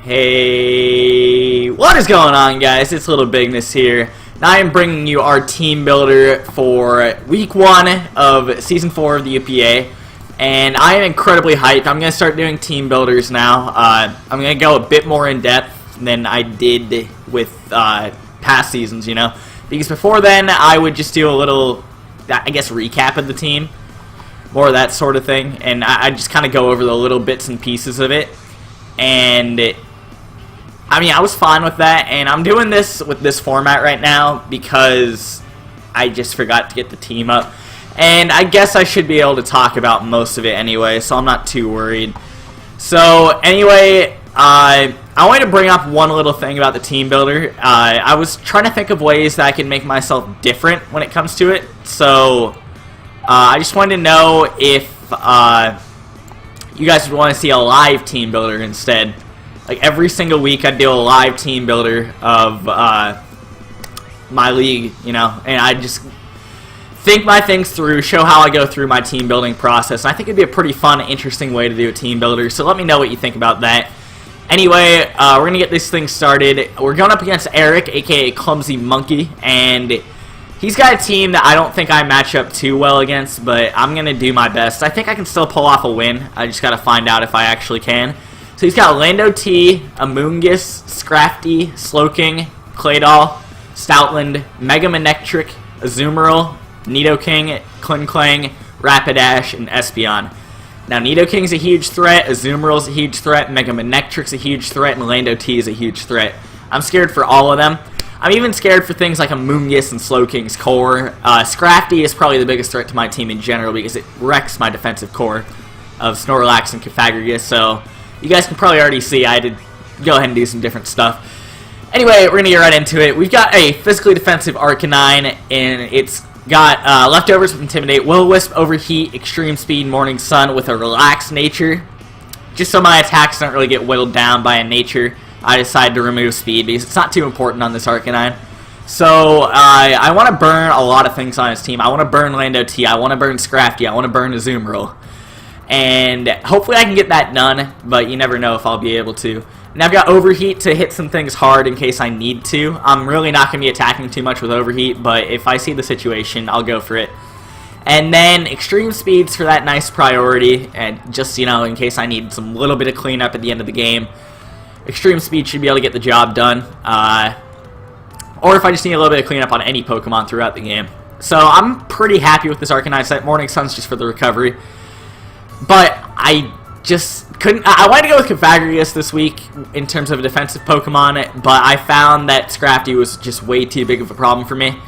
Hey, what is going on, guys? It's LittleBigness here. Now I am bringing you our team builder for week 1 of season 4 of the UPA, and I am incredibly hyped. I'm going to start doing team builders now. I'm going to go a bit more in depth than I did with past seasons, you know, because before then I would just do a little, I guess, recap of the team, more of that sort of thing, and I just kind of go over the little bits and pieces of it. And I mean, I was fine with that, and I'm doing this with this format right now because I just forgot to get the team up, and I guess I should be able to talk about most of it anyway, so I'm not too worried. So anyway, I wanted to bring up one little thing about the team builder. I was trying to think of ways that I could make myself different when it comes to it, so I just wanted to know if you guys would want to see a live team builder instead. Like every single week I'd do a live team builder of my league, you know, and I just think my things through, show how I go through my team building process. And I think it'd be a pretty fun, interesting way to do a team builder, so let me know what you think about that. Anyway, we're going to get this thing started. We're going up against Eric, aka Clumsy Monkey, and he's got a team that I don't think I match up too well against, but I'm going to do my best. I think I can still pull off a win. I just got to find out if I actually can. So he's got Lando-T, Amoongus, Scrafty, Slowking, Claydol, Stoutland, Mega Manectric, Azumarill, Nidoking, Klinklang, Rapidash, and Espeon. Now Nidoking's a huge threat, Azumarill's a huge threat, Mega Manectric's a huge threat, and Lando-T is a huge threat. I'm scared for all of them. I'm even scared for things like Amoongus and Slowking's core. Scrafty is probably the biggest threat to my team in general because it wrecks my defensive core of Snorlax and Cofagrigus, so you guys can probably already see I had to go ahead and do some different stuff. Anyway, we're going to get right into it. We've got a physically defensive Arcanine, and it's got leftovers with Intimidate, Will-O-Wisp, Overheat, Extreme Speed, Morning Sun with a relaxed nature. Just so my attacks don't really get whittled down by a nature, I decided to remove speed because it's not too important on this Arcanine. So I want to burn a lot of things on his team. I want to burn Lando-T, I want to burn Scrafty, I want to burn Azumarill. And hopefully I can get that done, but you never know if I'll be able to. And I've got Overheat to hit some things hard in case I need to. I'm really not going to be attacking too much with Overheat, but if I see the situation, I'll go for it. And then Extreme Speed's for that nice priority, and just, you know, in case I need some little bit of cleanup at the end of the game. Extreme Speed should be able to get the job done. Or if I just need a little bit of cleanup on any Pokemon throughout the game. So I'm pretty happy with this Arcanine set. Morning Sun's just for the recovery. But I just couldn't. I wanted to go with Cofagrigus this week in terms of a defensive Pokemon, but I found that Scrafty was just way too big of a problem for me.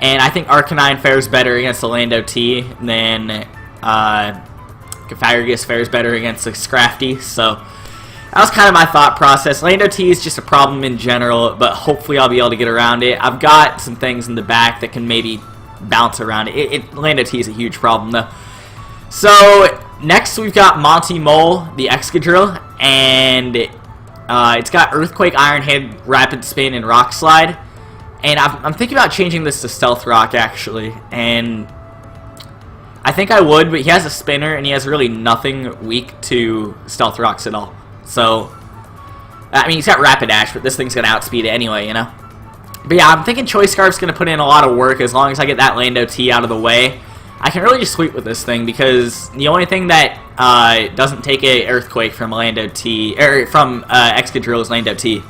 And I think Arcanine fares better against the Lando-T than Cofagrigus fares better against the Scrafty. So that was kind of my thought process. Lando-T is just a problem in general, but hopefully I'll be able to get around it. I've got some things in the back that can maybe bounce around it. Lando-T is a huge problem, though. So next we've got Monty Mole, the Excadrill, and it's got Earthquake, Iron Head, Rapid Spin, and Rock Slide. And I'm thinking about changing this to Stealth Rock, actually. And I think I would, but he has a Spinner, and he has really nothing weak to Stealth Rocks at all. So, I mean, he's got Rapidash, but this thing's going to outspeed it anyway, you know? But yeah, I'm thinking Choice Scarf's going to put in a lot of work as long as I get that Lando-T out of the way. I can really just sweep with this thing because the only thing that doesn't take a Earthquake from Lando-T, or from Excadrill is Lando-T.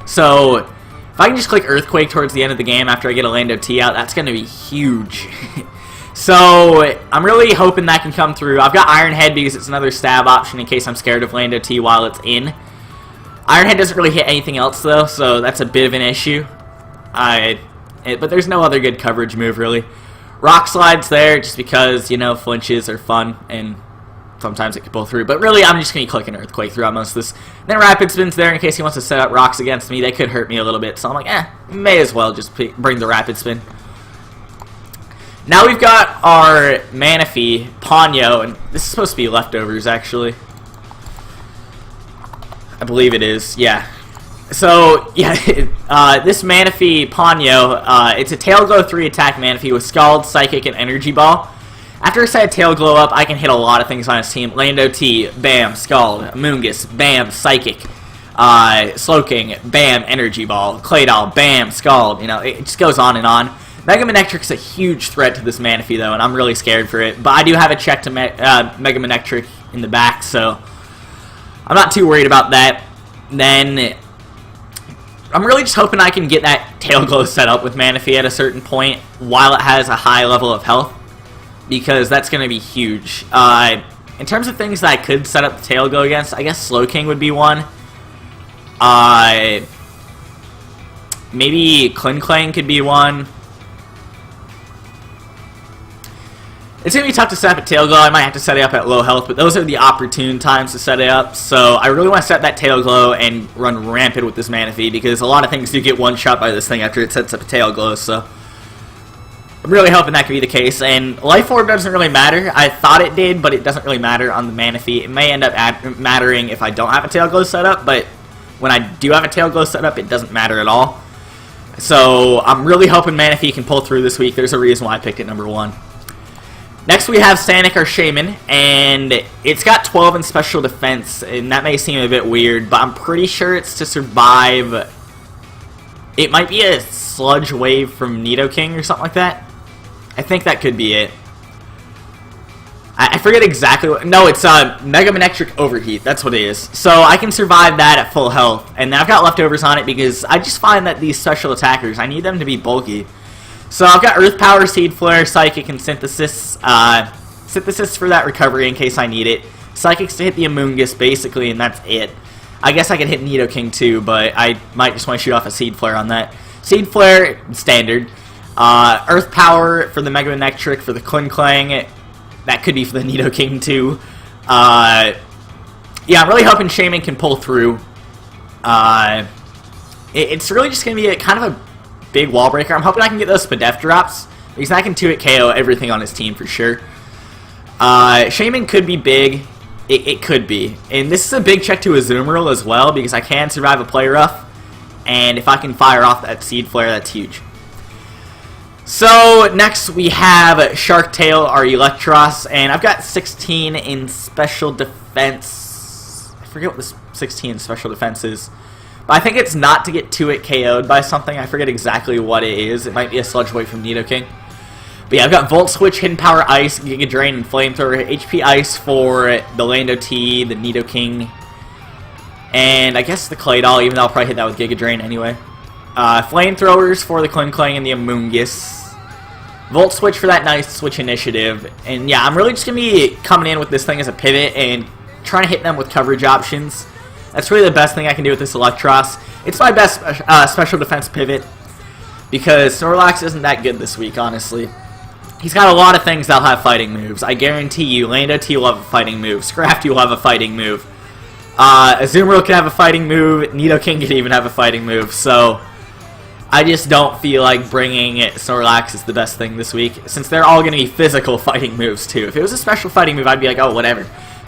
So if I can just click Earthquake towards the end of the game after I get a Lando-T out, that's going to be huge. So I'm really hoping that can come through. I've got Iron Head because it's another stab option in case I'm scared of Lando-T while it's in. Iron Head doesn't really hit anything else though, so that's a bit of an issue. But there's no other good coverage move really. Rock Slide's there just because, you know, flinches are fun and sometimes it can pull through. But really, I'm just going to be clicking Earthquake throughout most of this. And then Rapid Spin's there in case he wants to set up rocks against me. They could hurt me a little bit. So I'm like, may as well just bring the Rapid Spin. Now we've got our Manaphy, Ponyo, and this is supposed to be leftovers, actually. I believe it is, yeah. So, yeah, this Manaphy Ponyo, it's a Tail Glow 3 attack Manaphy with Scald, Psychic, and Energy Ball. After I set Tail Glow up, I can hit a lot of things on his team. Lando-T, bam, Scald. Amoongus, bam, Psychic. Slowking, bam, Energy Ball, Claydol, bam, Scald, you know, it just goes on and on. Mega Manectric's a huge threat to this Manaphy, though, and I'm really scared for it. But I do have a check to Mega Manectric in the back, so I'm not too worried about that. Then I'm really just hoping I can get that Tail Glow set up with Manaphy at a certain point while it has a high level of health, because that's going to be huge. In terms of things that I could set up the Tail Glow against, I guess Slowking would be one. Maybe Klinklang could be one. It's going to be tough to set up a Tail Glow. I might have to set it up at low health, but those are the opportune times to set it up. So I really want to set that Tail Glow and run rampant with this Manaphy, because a lot of things do get one shot by this thing after it sets up a Tail Glow. So I'm really hoping that could be the case. And Life Orb doesn't really matter. I thought it did, but it doesn't really matter on the Manaphy. It may end up mattering if I don't have a Tail Glow set up, but when I do have a Tail Glow set up, it doesn't matter at all. So I'm really hoping Manaphy can pull through this week. There's a reason why I picked it number 1. Next we have Sanic, our Shaman, and it's got 12 in special defense, and that may seem a bit weird, but I'm pretty sure it's to survive. It might be a Sludge Wave from Nidoking or something like that. I think that could be it. I forget exactly what. No, it's Mega Manectric Overheat. That's what it is. So I can survive that at full health, and I've got leftovers on it because I just find that these special attackers, I need them to be bulky. So I've got Earth Power, Seed Flare, Psychic, and Synthesis. Synthesis for that recovery in case I need it. Psychics to hit the Amoonguss, basically, and that's it. I guess I could hit Nidoking too, but I might just want to shoot off a Seed Flare on that. Seed Flare, standard. Earth Power for the Mega Manectric, for the Klinklang. That could be for the Nidoking too. Yeah, I'm really hoping Shaman can pull through. It's really just going to be kind of a big wall breaker. I'm hoping I can get those Spadef drops, because I can 2-hit KO everything on his team for sure. Shaman could be big. It could be. And this is a big check to Azumarill as well, because I can survive a Play Rough. And if I can fire off that Seed Flare, that's huge. So, next we have Shark Tail, our Electros, and I've got 16 in special defense. I forget what this 16 in special defense is. But I think it's not to get 2-hit KO'd by something. I forget exactly what it is. It might be a Sludge Wave from Nidoking. But yeah, I've got Volt Switch, Hidden Power Ice, Giga Drain, and Flamethrower. HP Ice for the Lando-T, the Nidoking, and I guess the Claydol, even though I'll probably hit that with Giga Drain anyway. Flamethrowers for the Klinklang and the Amoonguss. Volt Switch for that nice Switch Initiative. And yeah, I'm really just going to be coming in with this thing as a pivot and trying to hit them with coverage options. That's really the best thing I can do with this Electros. It's my best special defense pivot, because Snorlax isn't that good this week, honestly. He's got a lot of things that'll have fighting moves. I guarantee you, Lando-T will have a fighting move. Scrafty will have a fighting move. Azumarill can have a fighting move. Nidoking can even have a fighting move. So I just don't feel like bringing Snorlax is the best thing this week, since they're all going to be physical fighting moves too. If it was a special fighting move, I'd be like, oh, whatever.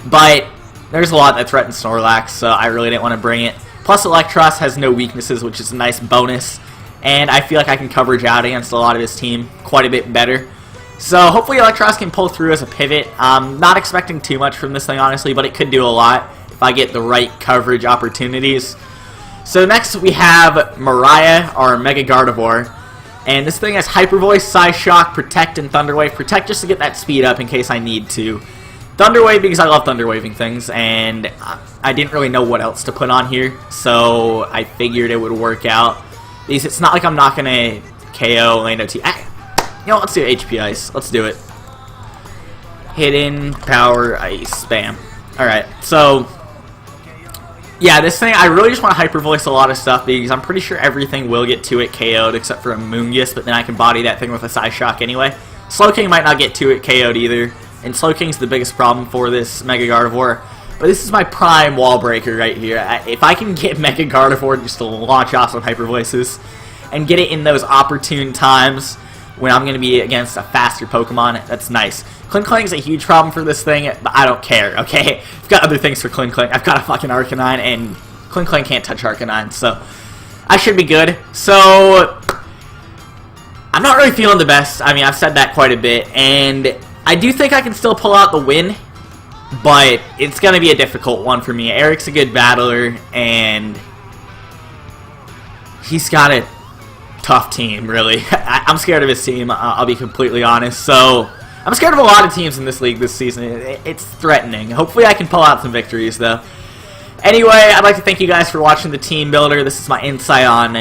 But there's a lot that threatens Snorlax, so I really didn't want to bring it. Plus, Electros has no weaknesses, which is a nice bonus. And I feel like I can coverage out against a lot of his team quite a bit better. So hopefully Electros can pull through as a pivot. I'm not expecting too much from this thing, honestly, but it could do a lot if I get the right coverage opportunities. So next we have Mariah, our Mega Gardevoir. And this thing has Hyper Voice, Psyshock, Protect, and Thunder Wave. Protect just to get that speed up in case I need to. Thunder Wave because I love Thunder Waving things, and I didn't really know what else to put on here, so I figured it would work out. Because it's not like I'm not going to KO Lando-T. You know, let's do HP Ice. Let's do it. Hidden Power Ice. Bam. Alright, so yeah, this thing, I really just want to Hyper Voice a lot of stuff, because I'm pretty sure everything will get 2-hit KO'd except for Amoonguss, but then I can body that thing with a Psyshock anyway. Slowking might not get 2-hit KO'd either. And Slowking's the biggest problem for this Mega Gardevoir. But this is my prime wall breaker right here. If I can get Mega Gardevoir just to launch off some Hyper Voices and get it in those opportune times when I'm going to be against a faster Pokemon, that's nice. Klinklang is a huge problem for this thing, but I don't care, okay? I've got other things for Klinklang. I've got a fucking Arcanine, and Klinklang can't touch Arcanine, so I should be good. So I'm not really feeling the best. I mean, I've said that quite a bit, and I do think I can still pull out the win, but it's going to be a difficult one for me. Eric's a good battler, and he's got a tough team, really. I'm scared of his team, I'll be completely honest. So, I'm scared of a lot of teams in this league this season. It's threatening. Hopefully I can pull out some victories, though. Anyway, I'd like to thank you guys for watching the team builder. This is my insight on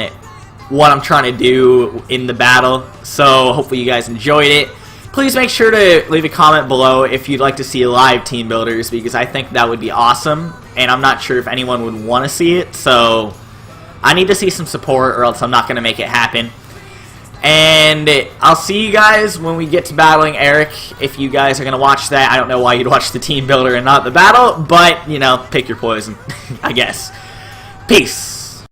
what I'm trying to do in the battle. So, hopefully you guys enjoyed it. Please make sure to leave a comment below if you'd like to see live team builders, because I think that would be awesome. And I'm not sure if anyone would want to see it, so I need to see some support or else I'm not going to make it happen. And I'll see you guys when we get to battling Eric. If you guys are going to watch that, I don't know why you'd watch the team builder and not the battle, but, you know, pick your poison, I guess. Peace.